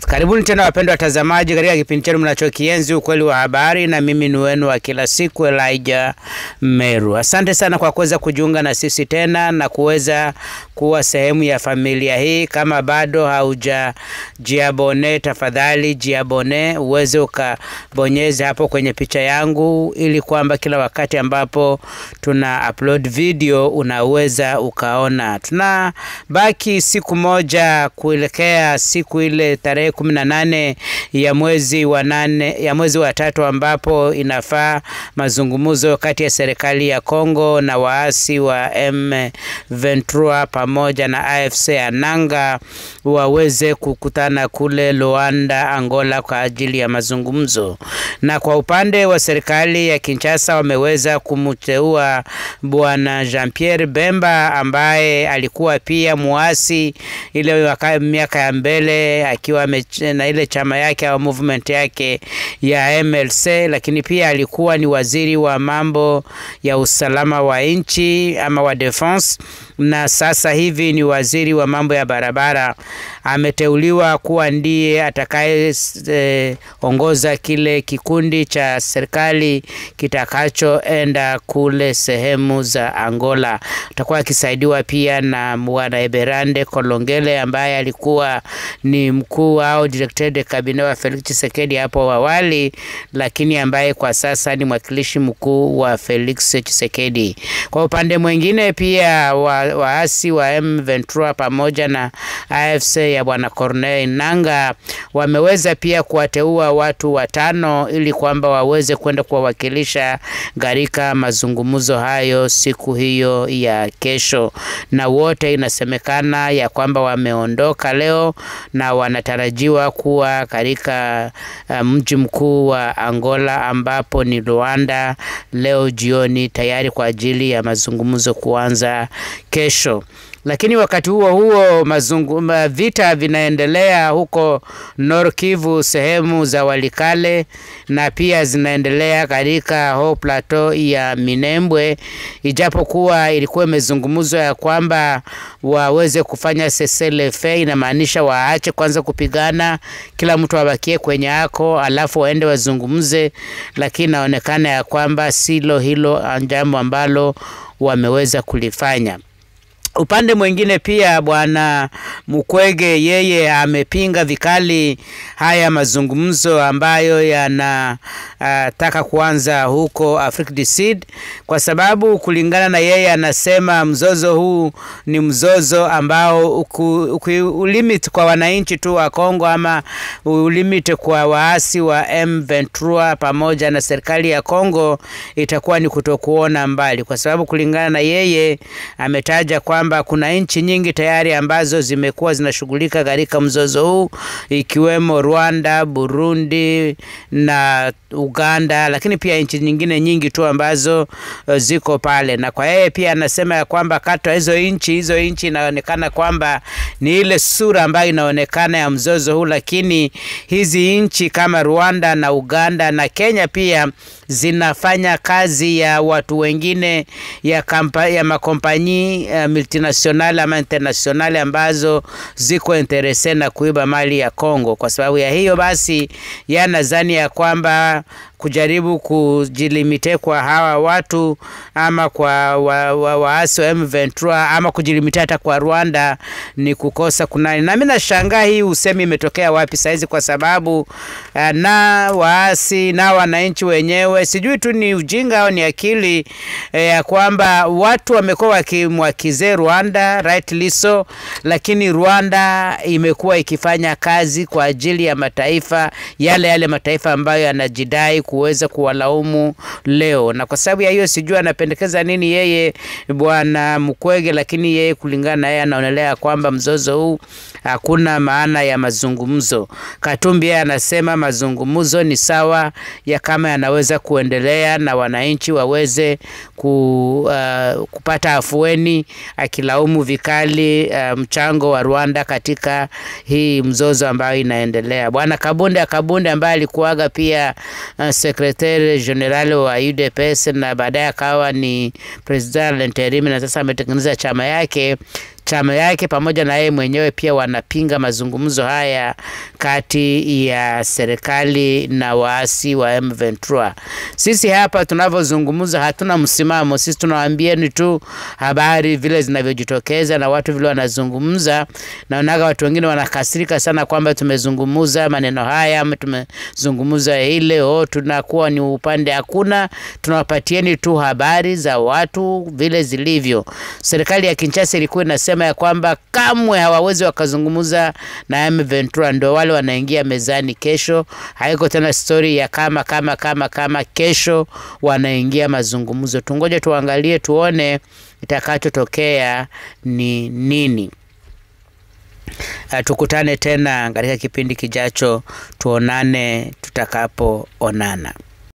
Karibuni tena wapendwa watazamaji katika kipindi chetu mnachokienzi ukweli wa habari, na mimi ni wenu wa kila siku Elijah Meru. Asante sana kwa kuweza kujiunga na sisi tena na kuweza kuwa sehemu ya familia hii. Kama bado haujajiabone, tafadhali jiabone, uweze ukabonyeza hapo kwenye picha yangu ili kwamba kila wakati ambapo tuna upload video unaweza ukaona. Tunabaki siku moja kuelekea siku ile tarehe 18 ya mwezi wa 8 ya mwezi wa 3 ambapo inafaa mazungumzo kati ya serikali ya Kongo na waasi wa M23 pamoja na AFC Ananga waweze kukutana kule Luanda, Angola kwa ajili ya mazungumzo. Na kwa upande wa serikali ya Kinshasa wameweza kumteua bwana Jean-Pierre Bemba ambaye alikuwa pia muasi ile miaka ya mbele akiwa na ile chama yake au movement yake ya MLC, lakini pia alikuwa ni waziri wa mambo ya usalama wa nchi ama wa defense, na sasa hivi ni waziri wa mambo ya barabara. Ameteuliwa kuwa ndiye atakaye ongoza kile kikundi cha serikali kitakachoenda kule sehemu za Angola. Atakuwa akisaidiwa pia na Bwana Eberande Kolongele ambaye alikuwa ni mkuu au directeur de cabinet wa Felix Tshisekedi hapo awali, lakini ambaye kwa sasa ni mwakilishi mkuu wa Felix Tshisekedi. Kwa upande mwingine pia waasi wa M23 pamoja na AFC ya bwana Corneille Nangaa wameweza pia kuwateua watu 5 ili kwamba waweze kwenda kuwakilisha katika mazungumzo hayo siku hiyo ya kesho, na wote inasemekana ya kwamba wameondoka leo na wanatarajiwa kuwa katika mji mkuu wa Angola ambapo ni Luanda leo jioni, tayari kwa ajili ya mazungumzo kuanza kesho. Lakini wakati huo vita vinaendelea huko Nord Kivu, sehemu za Walikale, na pia zinaendelea katika Haut Plateau ya Minembwe, ijapokuwa ilikuwa imezungumzwa ya kwamba waweze kufanya cessez-le-feu, inamaanisha waache kwanza kupigana, kila mtu abakie kwenye yako alafu waende wazungumze, lakini inaonekana ya kwamba silo hilo jambo ambalo wameweza kulifanya. Upande mwingine pia bwana Mukwege yeye amepinga vikali haya mazungumzo ambayo yanataka kuanza huko Afrique du Sud, kwa sababu kulingana na yeye anasema mzozo huu ni mzozo ambao ulimit kwa wananchi tu wa Kongo ama ulimit kwa waasi wa M23 pamoja na serikali ya Kongo itakuwa ni kutokuona mbali, kwa sababu kulingana na yeye ametaja kwamba kuna nchi nyingi tayari ambazo zimekuwa zinashughulika katika mzozo huu, ikiwemo Rwanda, Burundi na Uganda, lakini pia nchi nyingine nyingi tu ambazo ziko pale. Na kwa yeye pia anasema ya kwamba kati ya hizo nchi inaonekana kwamba ni ile sura ambayo inaonekana ya mzozo huu, lakini hizi nchi kama Rwanda na Uganda na Kenya pia zinafanya kazi ya watu wengine ya makompanyi multinational ama international ambazo ziko interese na kuiba mali ya Kongo. Kwa sababu ya hiyo basi yanadhani ya kwamba kujaribu kujilimite kwa hawa watu ama kwa waasi wa M23 ama kujilimite hata kwa Rwanda ni kukosa kunani. Na mimi nashangaa hii usemi imetokea wapi saizi, kwa sababu na waasi na wananchi wenyewe sijui tu ni ujinga au ni akili ya kwamba watu wamekuwa wakimwakize Rwanda rightly so, lakini Rwanda imekuwa ikifanya kazi kwa ajili ya mataifa yale mataifa ambayo yanajidai kuweza kuwalaumu leo. Na kwa sababu ya hiyo sijui anapendekeza nini yeye bwana Mukwege, lakini yeye kulingana na yeye anaonelea kwamba mzozo huu hakuna maana ya mazungumzo. Katumbi anasema mazungumzo ni sawa ya kama yanaweza kuendelea na wananchi waweze kupata afueni, akilaumu vikali mchango wa Rwanda katika hii mzozo ambayo inaendelea. Bwana Kabunde ambaye alikuwaga pia secretary general wa UDPS na baadaye akawa ni president interim na sasa ametengeneza chama yake chama yake pamoja na yeye mwenyewe pia wanapinga mazungumzo haya kati ya serikali na waasi wa M23. Sisi hapa tunavyozungumza hatuna msimamo. Sisi tunawaambieni tu habari vile zinavyojitokeza na watu vile wanazungumza. Naonaga watu wengine wanakasirika sana kwamba tumezungumza maneno haya ama tumezungumza ile tunakuwa ni upande. Hakuna, tunawapatieni tu habari za watu vile zilivyo. Serikali ya Kinshasa ilikuwa inasema ya kwamba kamwe hawawezi wakazungumza na M23, ndio wale wanaingia mezani kesho. Haiko tena story ya kama kesho wanaingia mazungumzo. Tungoje tuangalie tuone itakachotokea ni nini. Tukutane tena katika kipindi kijacho, tuonane tutakapoonana.